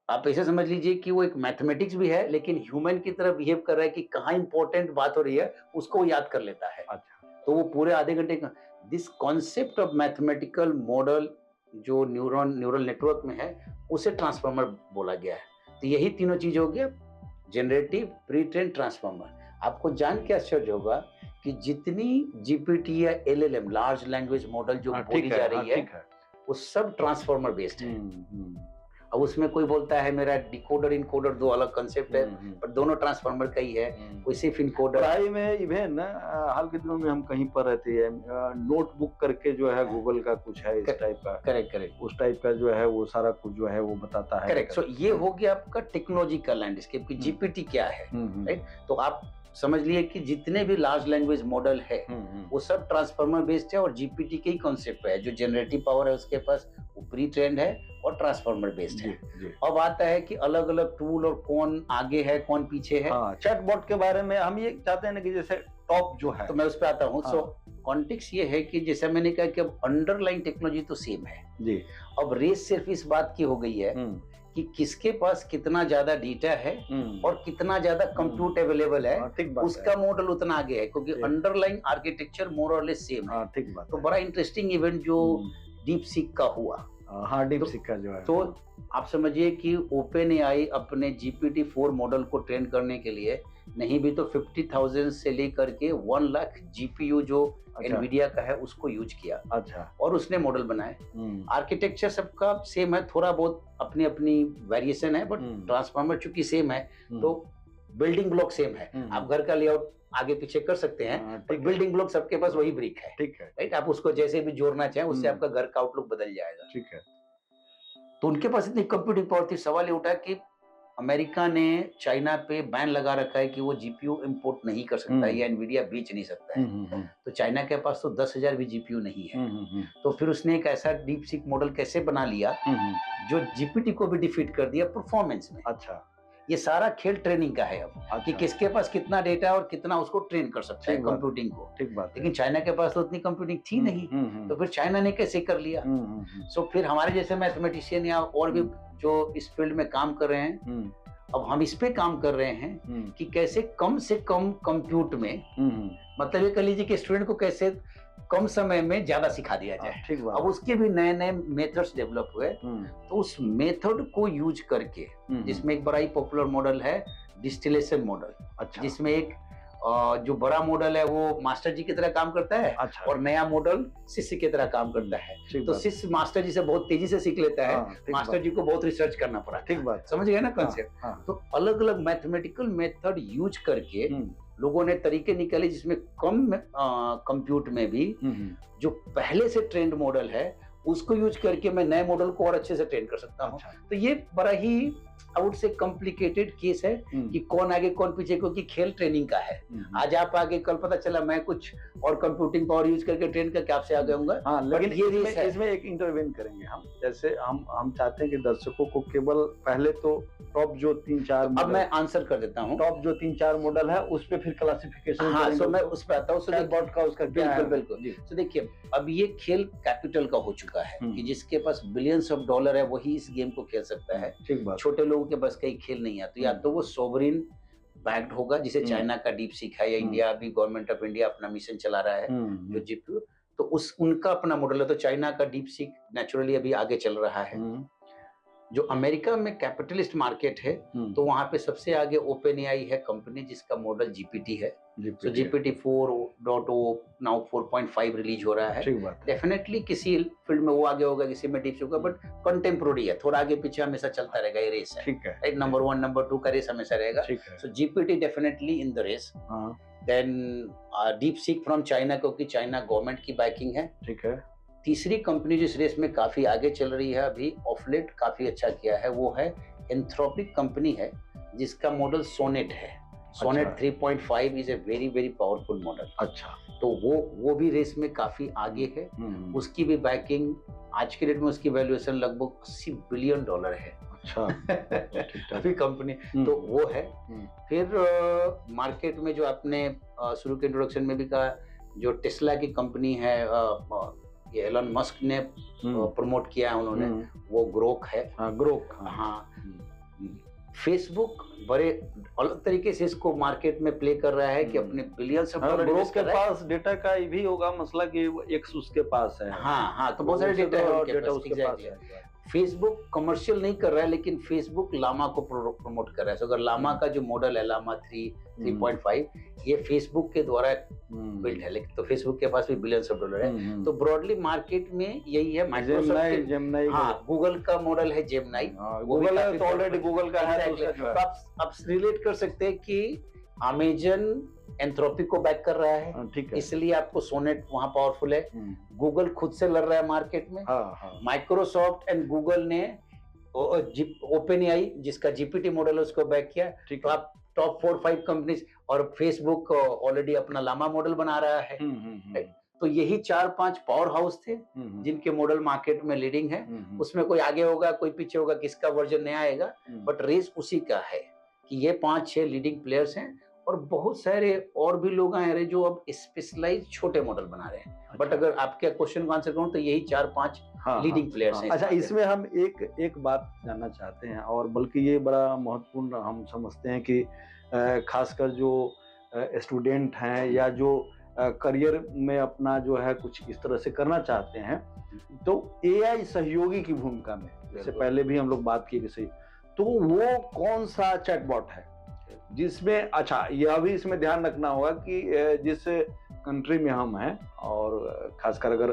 आप ऐसे समझ लीजिए कि वो एक मैथमेटिक्स भी है, लेकिन ह्यूमन की तरह बिहेव कर रहा है कि कहाँ इंपॉर्टेंट बात हो रही है उसको याद कर लेता है। अच्छा, तो वो पूरे आधे घंटे का this concept of mathematical model जो न्यूरल नेटवर्क में है, उसे ट्रांसफॉर्मर बोला गया है। तो यही तीनों चीज हो गया, जनरेटिव, प्री ट्रेन, ट्रांसफॉर्मर। आपको जान के आश्चर्य होगा कि जितनी जीपीटी या एलएलएम, लार्ज लैंग्वेज मॉडल जो बोली जा रही है, वो सब ट्रांसफॉर्मर बेस्ड है। अब उसमें कोई बोलता है मेरा डिकोडर इनकोडर दो अलग कंसेप्ट है, पर दोनों ट्रांसफार्मर का ही है। कोई सिर्फ इनकोडर। पढ़ाई में इवन हाल के दिनों में हम कहीं पर रहते हैं, नोटबुक करके जो है गूगल का कुछ है इस टाइप का, करेक्ट उस टाइप का जो है वो सारा कुछ जो है वो बताता है। करेक्ट। सो ये हो गया आपका टेक्नोलॉजी का लैंडस्केप की जीपीटी क्या है, राइट। तो आप समझ लिए कि जितने भी लार्ज लैंग्वेज मॉडल है वो सब ट्रांसफार्मर बेस्ड है और जीपीटी के ही कॉन्सेप्ट है। जो जनरेटिव पावर है उसके पास वो प्री ट्रेंड है और ट्रांसफार्मर बेस्ड है। अब आता है कि अलग अलग टूल और कौन आगे है कौन पीछे है। चैटबॉट के बारे में हम ये चाहते हैं ना कि जैसे टॉप जो है, तो मैं उस पर आता हूँ। सो कॉन्टेक्स्ट ये है कि जैसे मैंने कहा कि अब अंडरलाइन टेक्नोलॉजी तो सेम है जी। अब रेस सिर्फ इस बात की हो गई है कि किसके पास कितना ज्यादा डेटा है और कितना ज्यादा कंप्यूट अवेलेबल है, उसका मॉडल उतना आगे है, क्योंकि अंडरलाइन आर्किटेक्चर मोर और लेस सेम है। तो बड़ा इंटरेस्टिंग इवेंट जो डीप सीक का हुआ, डीप सीक का जो है, तो आप समझिए कि ओपन एआई अपने GPT-4 मॉडल को ट्रेन करने के लिए नहीं भी तो 50,000 से लेकर के 1 लाख GPU जो एनवीडिया का है उसको यूज किया। अच्छा। और उसने मॉडल बनाए। आर्किटेक्चर सबका सेम है, थोड़ा बहुत अपनी अपनी वेरिएशन है, बट ट्रांसफार्मर चूंकि सेम है तो बिल्डिंग ब्लॉक सेम है। आप घर का लेआउट आगे पीछे कर सकते हैं, पर बिल्डिंग ब्लॉक सबके पास वही ब्रिक है, ठीक है, राइट। आप उसको जैसे भी जोड़ना चाहें उससे आपका घर का आउटलुक बदल जाएगा, ठीक है। तो उनके पास इतनी कंप्यूटिंग पावर थी। सवाल ये उठा कि अमेरिका ने चाइना पे बैन लगा रखा है कि वो जीपीयू इंपोर्ट नहीं कर सकता है या एनवीडिया बेच नहीं सकता है। तो चाइना के पास तो 10,000 भी जीपीयू नहीं है। तो फिर उसने एक ऐसा डीप सीक मॉडल कैसे बना लिया जो जीपीटी को भी डिफीट कर दिया परफॉर्मेंस में। अच्छा। ये सारा खेल ट्रेनिंग का है अब। अच्छा। कि किसके पास कितना डेटा और कितना उसको ट्रेन कर सकता है कंप्यूटिंग को। ठीक बात। लेकिन चाइना के पास तो उतनी कंप्यूटिंग थी नहीं, तो फिर चाइना ने कैसे कर लिया। सो फिर हमारे जैसे मैथमेटिशियन या और भी जो इस फील्ड में काम कर रहे हैं, अब हम इस पे काम कर रहे हैं कि कैसे कम से कम कंप्यूट में, मतलब ये कह लीजिए कि स्टूडेंट को कैसे कम समय में ज्यादा सिखा दिया जाए। अब उसके भी नए नए मेथड्स डेवलप हुए, तो उस मेथड को यूज करके, जिसमें एक बड़ा ही पॉपुलर मॉडल है डिस्टिलेशन मॉडल। अच्छा। जिसमें एक जो बड़ा मॉडल है वो मास्टर जी की तरह काम करता है। अच्छा। और नया मॉडल शिष्य की तरह काम करता है। तो शिष्य मास्टर जी से बहुत तेजी से सीख लेता है, मास्टर जी को बहुत रिसर्च करना पड़ा। ठीक बात, समझ गए ना कंसेप्ट। तो अलग अलग मैथमेटिकल मेथड यूज करके लोगों ने तरीके निकाले जिसमें कम कंप्यूट में भी जो पहले से ट्रेंड मॉडल है उसको यूज करके मैं नए मॉडल को और अच्छे से ट्रेन कर सकता हूँ। तो ये बड़ा ही आउट से कॉम्प्लिकेटेड केस है कि कौन आगे कौन पीछे, क्योंकि खेल ट्रेनिंग का है। आज आप आगे, कल पता चला मैं कुछ और कंप्यूटिंग पावर यूज करके ट्रेन करके आपसे आगे आऊंगा। हाँ, लेकिन ये इसमें एक इंटरवेन करेंगे हम। जैसे हम चाहते हैं कि दर्शकों को केवल पहले तो टॉप जो 3-4, अब मैं आंसर कर देता हूँ। टॉप जो 3-4 मॉडल है उस पे फिर क्लासिफिकेशन। हाँ, सो मैं उस पे आता हूँ। चैटबॉट का उसका क्या है? बिल्कुल। तो देखिए, अब ये खेल कैपिटल का हो चुका है कि जिसके पास बिलियंस ऑफ डॉलर है वही इस गेम को खेल सकता है। छोटे लोगं के बस कई खेल नहीं है। तो या तो वो सोवरिन बैक्ड होगा, जिसे चाइना का डीप सीक है, या इंडिया भी गवर्नमेंट ऑफ इंडिया अपना मिशन चला रहा है जो जीपीयू, तो उनका अपना मॉडल है। तो चाइना का डीप सीक नेचुरली अभी आगे चल रहा है। जो अमेरिका में कैपिटलिस्ट मार्केट है, तो वहां पे सबसे आगे ओपन एआई है कंपनी, जिसका मॉडल जीपीटी है। तो GPT-4.0 नाउ 4.5 रिलीज हो रहा है। डेफिनेटली किसी फील्ड में वो आगे होगा, किसी में डीप होगा, बट कंटेम्पोररी है, थोड़ा आगे पीछे हमेशा चलता रहेगा, ये रेस है। राइट, नंबर 1 नंबर 2 का रेस हमेशा रहेगा। So GPT definitely in the race. Then DeepSeek from China, क्योंकि चाइना गवर्नमेंट की बैकिंग है। ठीक है। तीसरी कंपनी जिस रेस में काफी आगे चल रही है, अभी ऑफ लेट काफी अच्छा किया है, वो है एंथ्रोपिक कंपनी है, जिसका मॉडल सोनेट है। Sonnet 3.5 is a very very powerful model. अच्छा। तो वो भी रेस में काफी आगे है। उसकी भी बैकिंग आज के डेट में उसकी वैल्यूएशन लगभग $80 बिलियन है। अच्छा। अभी कंपनी तो वो है। फिर मार्केट में जो आपने शुरू के इंट्रोडक्शन में भी कहा, जो टेस्ला की कंपनी है, ये एलन मस्क ने प्रमोट किया है उन्होंने, वो ग्रोक है। ग्रोक। हाँ। फेसबुक बड़े अलग तरीके से इसको मार्केट में प्ले कर रहा है कि अपने बिलियंस ऑफ डॉलर ग्रोक के पास डेटा का भी होगा मसला कि एक उसके पास है। हाँ, तो बहुत सारे डेटा है उसके पास। फेसबुक कमर्शियल नहीं कर रहा है, लेकिन फेसबुक लामा को प्रमोट कर रहा है। अगर लामा का जो मॉडल है, लामा 3.5, ये फेसबुक के द्वारा बिल्ड है, लेकिन तो फेसबुक के पास भी बिलियंस ऑफ डॉलर है। तो ब्रॉडली मार्केट में यही है। माइक्रोसॉफ्ट, हाँ, गूगल का मॉडल है जेमिनी। गूगल है तो ऑलरेडी गूगल का है। तो आप रिलेट कर सकते हैं कि अमेजन एंथ्रोपी को बैक कर रहा है, ठीक है, इसलिए आपको सोनेट वहां पावरफुल है। गूगल खुद से लड़ रहा है मार्केट में। माइक्रोसॉफ्ट एंड गूगल ने ओपन एआई, जिसका जीपीटी मॉडल है, उसको बैक किया। तो आप टॉप 4-5 कंपनीज, और फेसबुक ऑलरेडी अपना लामा मॉडल बना रहा है। तो यही 4-5 पावर हाउस थे जिनके मॉडल मार्केट में लीडिंग है। उसमें कोई आगे होगा, कोई पीछे होगा, किसका वर्जन नया आएगा, बट रेस उसी का है कि ये 5-6 लीडिंग प्लेयर्स हैं। और बहुत सारे और भी लोग आए रहे जो अब स्पेशलाइज छोटे मॉडल बना रहे हैं। बट अगर आपके क्वेश्चन को आंसर करूं तो यही 4-5 लीडिंग प्लेयर्स हैं। अच्छा, इसमें हम एक बात जानना चाहते हैं, और बल्कि ये बड़ा महत्वपूर्ण हम समझते हैं कि खासकर जो स्टूडेंट हैं या जो करियर में अपना जो है कुछ इस तरह से करना चाहते हैं, तो एआई सहयोगी की भूमिका में, जैसे पहले भी हम लोग बात की कि तो वो कौन सा चैटबॉट है जिसमें, अच्छा, यह भी इसमें ध्यान रखना होगा कि जिस कंट्री में हम हैं, और खासकर अगर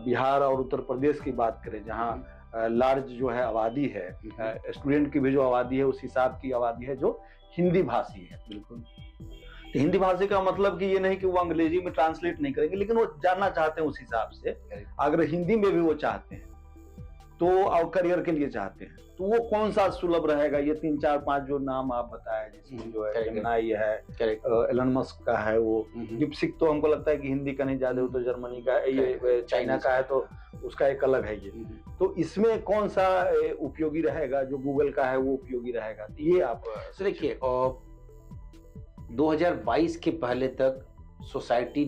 बिहार और उत्तर प्रदेश की बात करें, जहाँ लार्ज जो है आबादी है, स्टूडेंट की भी जो आबादी है उस हिसाब की आबादी है जो हिंदी भाषी है। बिल्कुल, तो हिंदी भाषी का मतलब कि ये नहीं कि वो अंग्रेजी में ट्रांसलेट नहीं करेंगे, लेकिन वो जानना चाहते हैं उस हिसाब से। अगर हिंदी में भी वो चाहते हैं तो, और करियर के लिए चाहते हैं, तो वो कौन सा सुलभ रहेगा? ये 3-4-5 जो नाम आप बताए, जिसमें जो है जेमिनी है, एलन मस्क का है, वो डीपसीक तो हमको लगता है कि हिंदी का नहीं, ज्यादा वो तो जर्मनी का है, ये चाइना का है, तो उसका एक अलग है ये। तो इसमें कौन सा उपयोगी रहेगा? जो गूगल का है वो उपयोगी रहेगा? ये आप देखिए, 2022 के पहले तक सोसाइटी,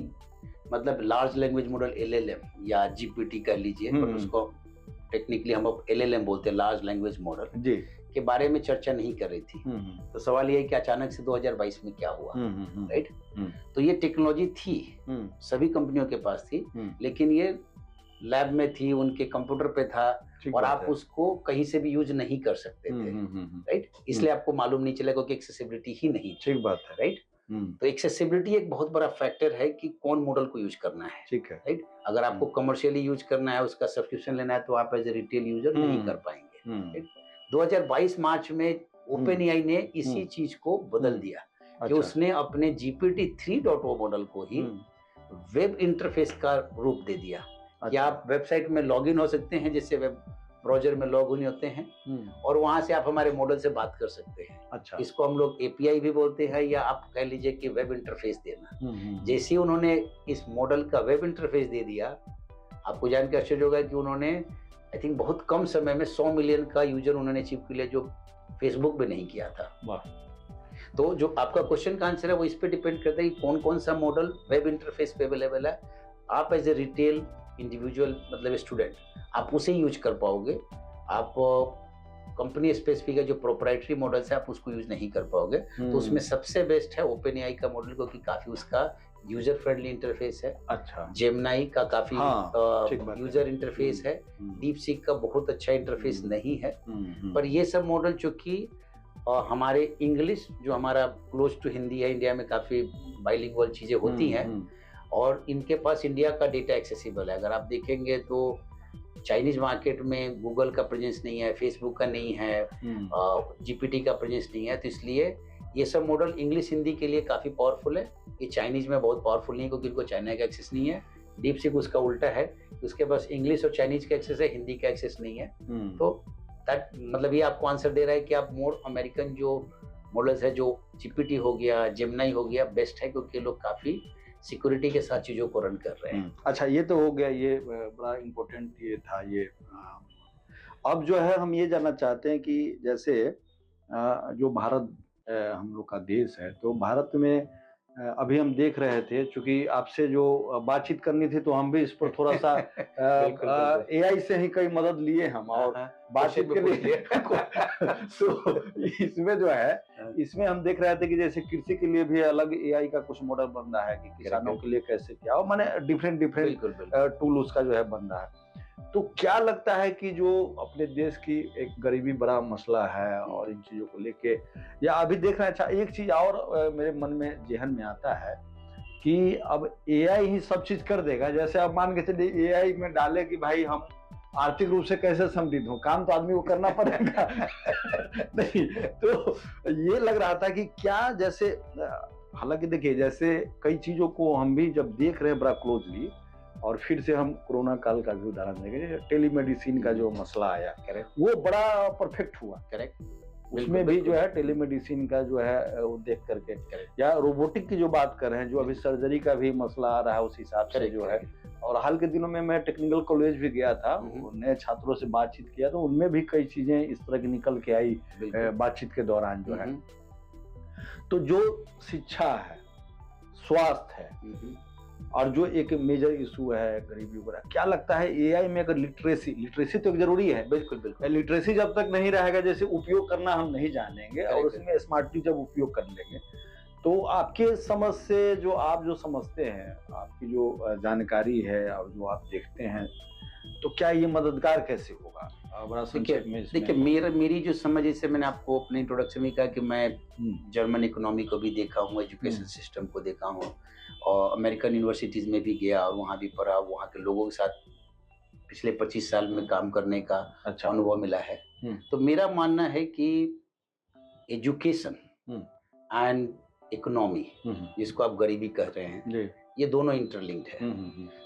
मतलब लार्ज लैंग्वेज मॉडल LLM या जीपीटी कर लीजिए, बट उसको टेक्निकली हम अब LLM बोलते हैं, लार्ज लैंग्वेज मॉडल जी, के बारे में चर्चा नहीं कर रही थी। तो सवाल ये है कि अचानक से 2022 में क्या हुआ, राइट? तो ये टेक्नोलॉजी थी, सभी कंपनियों के पास थी, लेकिन ये लैब में थी, उनके कंप्यूटर पे था, और आप उसको कहीं से भी यूज नहीं कर सकते थे, राइट? इसलिए आपको मालूम नहीं चलेगा कि एक्सेसिबिलिटी ही नहीं। ठीक बात है, राइट? तो एक्सेसिबिलिटी एक बहुत बड़ा फैक्टर है कि कौन मॉडल को यूज करना है, ठीक है, राइट? अगर आपको कमर्शियली यूज करना है, उसका सब्सक्रिप्शन लेना है, तो आप एज ए रिटेल यूजर नहीं कर पाएंगे। 2022 मार्च में ओपन एआई ने इसी चीज को बदल दिया कि उसने अपने GPT 3.0 मॉडल को ही वेब इंटरफेस का रूप दे दिया कि आप वेबसाइट में लॉग इन हो सकते हैं, जैसे वेब ब्राउजर में लॉग इन होते हैं, और वहां से आप हमारे मॉडल से बात कर सकते हैं। अच्छा, इसको हम लोग API भी बोलते हैं, या आप कह लीजिए कि वेब इंटरफेस देना। जैसे ही उन्होंने इस मॉडल का वेब इंटरफेस दे दिया, आपको जानकर आश्चर्य होगा कि उन्होंने आई थिंक बहुत कम समय में 100 मिलियन का यूजर उन्होंने अचीव कर लिया, जो फेसबुक भी नहीं किया था। तो जो आपका क्वेश्चन का आंसर है वो इस पे डिपेंड करता है कि कौन कौन सा मॉडल वेब इंटरफेस पे अवेलेबल है। आप एज ए रिटेल इंडिविजुअल, मतलब स्टूडेंट, आप उसे यूज कर पाओगे। आप कंपनी स्पेसिफिक है जो प्रोप्राइटरी मॉडल्स है, आप उसको यूज नहीं कर पाओगे। तो उसमें सबसे बेस्ट है ओपन एआई का मॉडल, क्योंकि काफी उसका यूजर फ्रेंडली इंटरफेस है। अच्छा, जेमिनी का काफी यूजर इंटरफेस है। डीपसीक का बहुत अच्छा इंटरफेस नहीं है। पर ये सब मॉडल चूंकि हमारे इंग्लिश, जो हमारा क्लोज टू हिंदी है, इंडिया में काफी बाइलिंगुअल चीजें होती हैं, और इनके पास इंडिया का डेटा एक्सेसिबल है। अगर आप देखेंगे तो चाइनीज मार्केट में गूगल का प्रेजेंस नहीं है, फेसबुक का नहीं है, जीपीटी का प्रेजेंस नहीं है, तो इसलिए ये सब मॉडल इंग्लिश हिंदी के लिए काफी पावरफुल है। ये चाइनीज में बहुत पावरफुल नहीं है, क्योंकि इनको चाइना का एक्सेस नहीं है। डीपसीक उसका उल्टा है, उसके पास इंग्लिश और चाइनीज का एक्सेस है, हिंदी का एक्सेस नहीं है। तो मतलब ये आपको आंसर दे रहा है कि आप मोर अमेरिकन जो मॉडल्स है, जो जीपीटी हो गया, जेमिनी हो गया, बेस्ट है, क्योंकि लोग काफी सिक्योरिटी के साथ चीजों को रन कर रहे हैं। अच्छा, ये तो हो गया, ये बड़ा इम्पोर्टेंट ये था ये। अब जो है हम ये जानना चाहते हैं कि जैसे जो भारत हम लोग का देश है, तो भारत में अभी हम देख रहे थे, चूंकि आपसे जो बातचीत करनी थी, तो हम भी इस पर थोड़ा सा एआई से ही कई मदद लिए हम, और बातचीत के लिए तो इसमें जो है, इसमें हम देख रहे थे कि जैसे कृषि के लिए भी अलग एआई का कुछ मॉडल बन रहा है कि किसानों के लिए कैसे क्या हो, माने डिफरेंट टूल उसका जो है बन रहा है। तो क्या लगता है कि जो अपने देश की एक गरीबी बड़ा मसला है और इन चीज़ों को लेके, या अभी देख रहे हैं, अच्छा एक चीज़ और मेरे मन में ज़हन में आता है कि अब एआई ही सब चीज़ कर देगा। जैसे आप मान के चलिए एआई में डाले कि भाई हम आर्थिक रूप से कैसे समृद्ध हों, काम तो आदमी को करना पड़ेगा। नहीं, तो ये लग रहा था कि क्या जैसे हालाँकि देखिए जैसे कई चीज़ों को हम भी जब देख रहे हैं बड़ा क्लोज़ली, और फिर से हम कोरोना काल का भी उदाहरण देंगे, टेलीमेडिसिन का जो मसला आया, करेक्ट, वो बड़ा परफेक्ट हुआ। करेक्ट, उसमें भी जो है टेलीमेडिसिन का जो है वो देख करके, या रोबोटिक की जो बात कर रहे हैं, जो अभी सर्जरी का भी मसला आ रहा है, उस हिसाब से जो है। और हाल के दिनों में मैं टेक्निकल कॉलेज भी गया था, नए छात्रों से बातचीत किया, तो उनमें भी कई चीजें इस तरह की निकल के आई बातचीत के दौरान जो है। तो जो शिक्षा है, स्वास्थ्य है, और जो एक मेजर इशू है गरीबी वगैरह, क्या लगता है एआई में अगर लिटरेसी तो जरूरी है, बिल्कुल बिल्कुल, लिटरेसी जब तक नहीं रहेगा, जैसे उपयोग करना हम नहीं जानेंगे और उसमें स्मार्टली जब उपयोग कर लेंगे, तो आपके समझ से जो आप जो समझते हैं, आपकी जो जानकारी है और जो आप देखते हैं, तो क्या ये मददगार कैसे होगा? बड़ा संक्षेप में देखिए मेरी जो समझ, जैसे मैंने आपको अपने इंट्रोडक्शन में कहा कि मैं जर्मन इकोनॉमी को भी देखा हूँ, एजुकेशन सिस्टम को देखा हूँ, और अमेरिकन यूनिवर्सिटीज में भी गया और वहाँ भी पढ़ा, वहाँ के लोगों के साथ पिछले 25 साल में काम करने का अनुभव मिला है। तो मेरा मानना है कि एजुकेशन एंड इकोनॉमी, जिसको आप गरीबी कह रहे हैं, ये दोनों इंटरलिंक्ड है।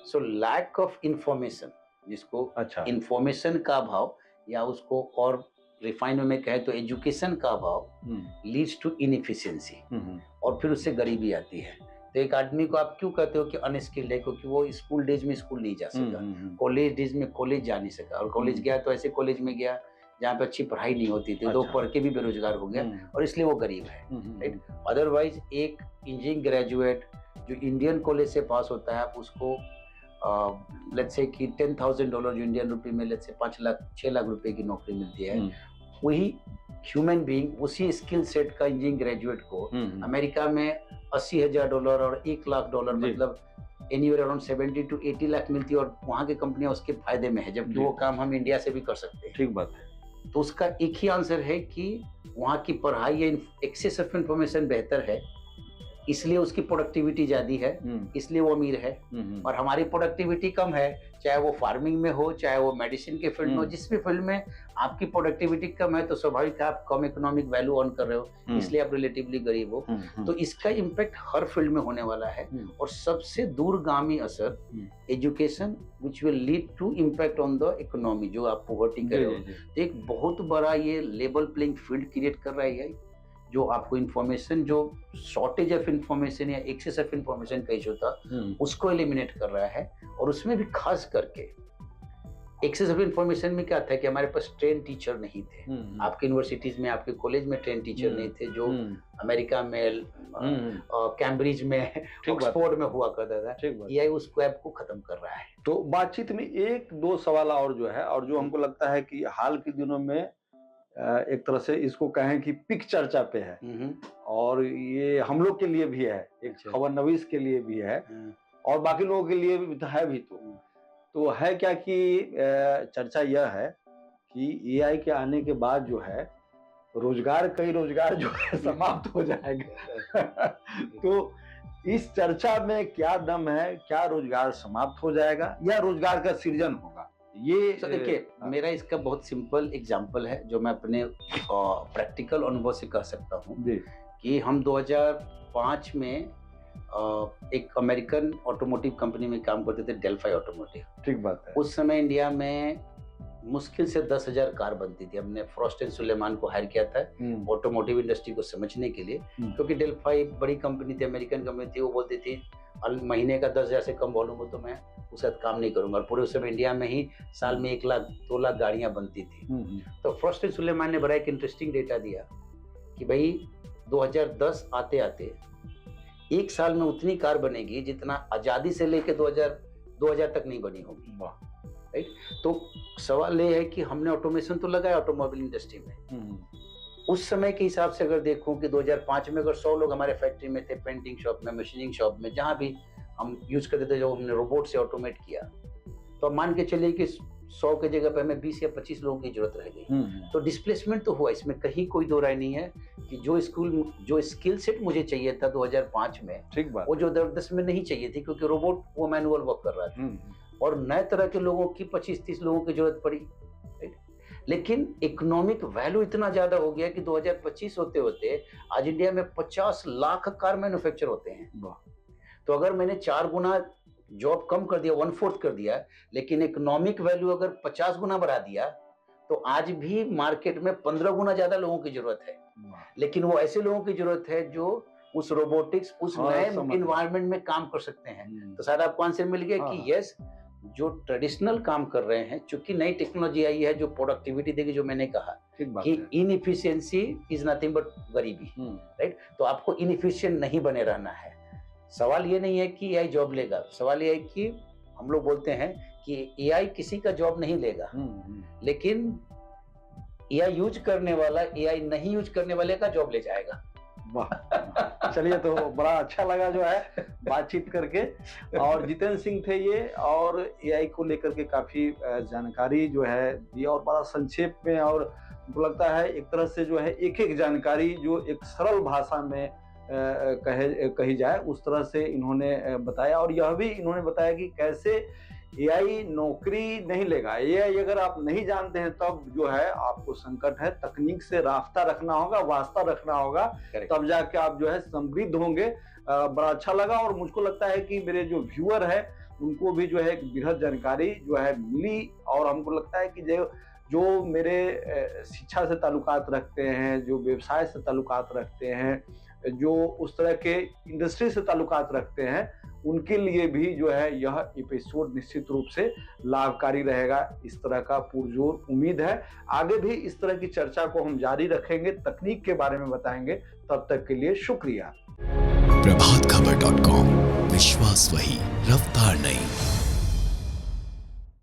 सो लैक ऑफ इंफॉर्मेशन, जिसको इंफॉर्मेशन का अभाव, या उसको और रिफाइन में कहे तो एजुकेशन का अभाव लीड्स टू इनएफिशिएंसी, और फिर उससे गरीबी आती है। तो एक आदमी को आप क्यों कहते हो कि अनस्किल्ड है? क्योंकि वो स्कूल डेज में स्कूल नहीं जा सका, कॉलेज डेज में कॉलेज जा नहीं सका, और कॉलेज गया तो ऐसे कॉलेज में गया जहाँ पे अच्छी पढ़ाई नहीं होती थी, तो पढ़ के भी बेरोजगार हो गया, और इसलिए वो गरीब है, राइट। अदरवाइज एक इंजीनियरिंग ग्रेजुएट जो इंडियन कॉलेज से पास होता है, आप उसको लेट्स से कि $10,000 जो इंडियन रुपये में लेट्स से 6 लाख रुपए की नौकरी मिलती है, वही ह्यूमन बीइंग उसी स्किल सेट का इंजीनियरिंग ग्रेजुएट को अमेरिका में $80,000 और $1,00,000 मतलब एनीवेयर अराउंड 70 to 80 लाख मिलती है, और वहाँ की कंपनियां उसके फायदे में है, जबकि वो काम हम इंडिया से भी कर सकते हैं। ठीक बात है। तो उसका एक ही आंसर है कि वहाँ की पढ़ाई या एक्सेस ऑफ इंफॉर्मेशन बेहतर है, इसलिए उसकी प्रोडक्टिविटी ज्यादा है, इसलिए वो अमीर है, और हमारी प्रोडक्टिविटी कम है, चाहे वो फार्मिंग में हो, चाहे वो मेडिसिन के फील्ड में हो, जिस भी फील्ड में आपकी प्रोडक्टिविटी कम है, तो स्वाभाविक है आप कम इकोनॉमिक वैल्यू अर्न कर रहे हो, इसलिए आप रिलेटिवली गरीब हो। तो इसका इम्पैक्ट हर फील्ड में होने वाला है, और सबसे दूरगामी असर education which will lead to impact on the economy, जो आप पॉवर्टी कर रहे हो। तो एक बहुत बड़ा ये लेवल प्लेइंग फील्ड क्रिएट कर रहा है, जो आपको इन्फॉर्मेशन, जो शॉर्टेज ऑफ इन्फॉर्मेशन या एक्सेस ऑफ इन्फॉर्मेशन का इशू था, उसको एलिमिनेट कर रहा है। और उसमें भी खास करके एक्सेस ऑफ इन्फॉर्मेशन में क्या था कि हमारे पास ट्रेन टीचर नहीं थे, आपके यूनिवर्सिटीज में, आपके कॉलेज में ट्रेन टीचर नहीं थे, जो अमेरिका में, कैम्ब्रिज में, ऑक्सफोर्ड में हुआ करता था। ये उस गैप को खत्म कर रहा है। तो बातचीत में एक दो सवाल और जो है, और जो हमको लगता है कि हाल के दिनों में एक तरह से इसको कहें कि पिक चर्चा पे है, और ये हम लोग के लिए भी है, एक खबर नवीस के लिए भी है, और बाकी लोगों के लिए भी है भी। तो है क्या कि चर्चा यह है कि एआई के आने के बाद जो है कई रोजगार जो है समाप्त हो जाएगा। तो इस चर्चा में क्या दम है? क्या रोजगार समाप्त हो जाएगा या रोजगार का सृजन होगा? ये देखिए, मेरा इसका बहुत सिंपल एग्जांपल है, जो मैं अपने प्रैक्टिकल अनुभव से कह सकता हूँ कि हम 2005 में एक अमेरिकन ऑटोमोटिव कंपनी में काम करते थे, डेल्फी ऑटोमोटिव। ठीक बात है। उस समय इंडिया में मुश्किल से 10,000 कार बनती थी। हमने फ्रॉस्ट एंड सुलेमान को हायर किया था ऑटोमोटिव इंडस्ट्री को समझने के लिए, क्योंकि डेल्फी बड़ी कंपनी थी, अमेरिकन कंपनी थी। वो बोलती थी महीने का 10,000 से कम वॉल्यूम हो तो मैं उसके साथ काम नहीं करूंगा। और पूरे उस समय इंडिया में ही साल में 1 लाख 2 लाख गाड़ियां बनती थी। तो फ्रॉस्ट एंड सुलेमान ने बड़ा एक इंटरेस्टिंग डेटा दिया कि भाई 2010 आते आते एक साल में उतनी कार बनेगी जितना आजादी से लेकर 2000 तक नहीं बनी होगी। राइट। तो सवाल ये है कि हमने ऑटोमेशन तो लगाया ऑटोमोबाइल इंडस्ट्री में। उस समय के हिसाब से अगर देखूं कि 2005 में अगर 100 लोग हमारे फैक्ट्री में थे, पेंटिंग शॉप में, मशीनिंग शॉप में, जहां भी हम यूज करते थे, जो हमने रोबोट से ऑटोमेट किया, तो मान के चलिए कि 100 की जगह पे हमें 20 या 25 लोगों की जरूरत रह गई। तो डिस्प्लेसमेंट तो हुआ, इसमें कहीं कोई दो राय नहीं है कि जो स्किल सेट मुझे चाहिए था 2005 में, ठीक बात, वो जो 10 में नहीं चाहिए थी, क्योंकि रोबोट वो मैनुअल वर्क कर रहा था और नए तरह के लोगों की 25-30 लोगों की जरूरत पड़ी। लेकिन इकोनॉमिक वैल्यू इतना ज्यादा हो गया कि 2025 होते होते आज इंडिया में 50 लाख कार मैन्युफैक्चर होते हैं। तो अगर मैंने 4 गुना जॉब कम कर दिया, 1/4 कर दिया, लेकिन इकोनॉमिक वैल्यू अगर 50 गुना बढ़ा दिया, तो आज भी मार्केट में 15 गुना ज्यादा लोगों की जरूरत है। लेकिन वो ऐसे लोगों की जरूरत है जो उस रोबोटिक्स, उस नए इन्वायरमेंट में काम कर सकते हैं। तो शायद आपको आंसर मिल गया कि यस, जो ट्रेडिशनल काम कर रहे हैं, चूंकि नई टेक्नोलॉजी आई है जो प्रोडक्टिविटी देगी, जो मैंने कहा कि इनएफिशिएंसी इज नथिंग बट गरीबी, राइट। तो आपको इनएफिशिएंट नहीं बने रहना है। सवाल ये नहीं है कि एआई जॉब लेगा, सवाल ये है कि हम लोग बोलते हैं कि एआई किसी का जॉब नहीं लेगा, लेकिन एआई यूज करने वाला एआई नहीं यूज करने वाले का जॉब ले जाएगा। वाह, चलिए, तो बड़ा अच्छा लगा जो है बातचीत करके। और जितेंद्र सिंह थे ये, और एआई को लेकर के काफी जानकारी जो है दी, और बड़ा संक्षेप में, और मुझे लगता है एक तरह से जो है एक एक जानकारी जो एक सरल भाषा में कही जाए उस तरह से इन्होंने बताया। और यह भी इन्होंने बताया कि कैसे एआई नौकरी नहीं लेगा। एआई अगर आप नहीं जानते हैं तब जो है आपको संकट है, तकनीक से रास्ता रखना होगा, वास्ता रखना होगा, तब जाके आप जो है समृद्ध होंगे। बड़ा अच्छा लगा, और मुझको लगता है कि मेरे जो व्यूअर है उनको भी जो है एक बृहद जानकारी जो है मिली। और हमको लगता है कि जो मेरे शिक्षा से ताल्लुकात रखते हैं, जो व्यवसाय से ताल्लुकात रखते हैं, जो उस तरह के इंडस्ट्री से ताल्लुकात रखते हैं, उनके लिए भी जो है यह एपिसोड निश्चित रूप से लाभकारी रहेगा, इस तरह का पुरजोर उम्मीद है। आगे भी इस तरह की चर्चा को हम जारी रखेंगे, तकनीक के बारे में बताएंगे। तब तक के लिए शुक्रिया। प्रभातखबर.com, विश्वास वही, रफ्तार नहीं।